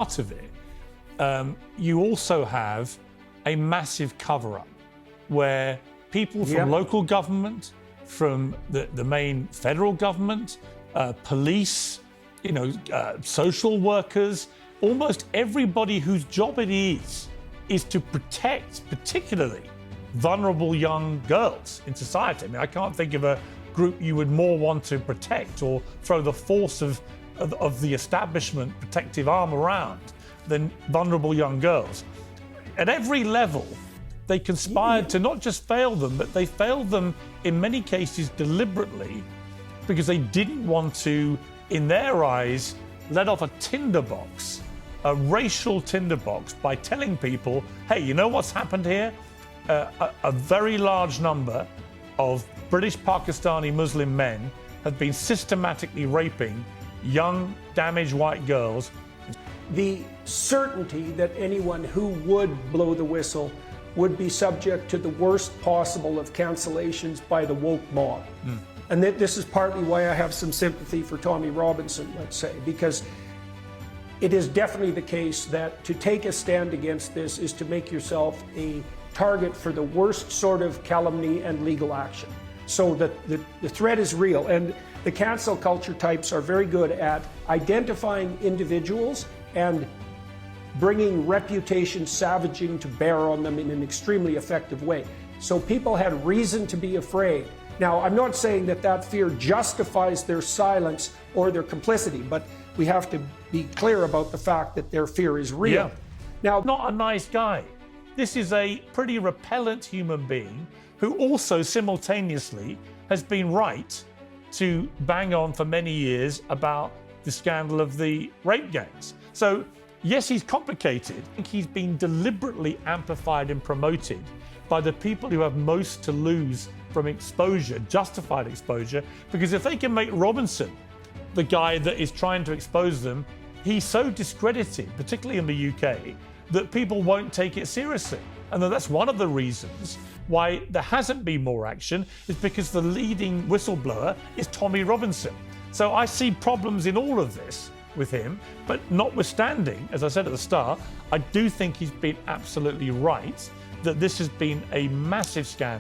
part of it, you also have a massive cover-up where people from local government, from the main federal government, police, social workers, almost everybody whose job it is to protect particularly vulnerable young girls in society. I mean, I can't think of a group you would more want to protect or throw the force of the establishment protective arm around than vulnerable young girls. At every level, they conspired to not just fail them, but they failed them in many cases deliberately because they didn't want to, in their eyes, let off a tinderbox, a racial tinderbox, by telling people, hey, you know what's happened here? A very large number of British Pakistani Muslim men have been systematically raping young, damaged white girls. The certainty that anyone who would blow the whistle would be subject to the worst possible of cancellations by the woke mob. And this is partly why I have some sympathy for Tommy Robinson, let's say, because it is definitely the case that to take a stand against this is to make yourself a target for the worst sort of calumny and legal action. So the threat is real, and the cancel culture types are very good at identifying individuals and bringing reputation savaging to bear on them in an extremely effective way. So people had reason to be afraid. Now, I'm not saying that fear justifies their silence or their complicity, but we have to be clear about the fact that their fear is real. Yeah. Now, not a nice guy. This is a pretty repellent human being who also simultaneously has been right to bang on for many years about the scandal of the rape gangs. So, yes, he's complicated. I think he's been deliberately amplified and promoted by the people who have most to lose from exposure, justified exposure, because if they can make Robinson the guy that is trying to expose them, he's so discredited, particularly in the UK, that people won't take it seriously. And that's one of the reasons why there hasn't been more action, is because the leading whistleblower is Tommy Robinson. So I see problems in all of this with him, but notwithstanding, as I said at the start, I do think he's been absolutely right that this has been a massive scandal.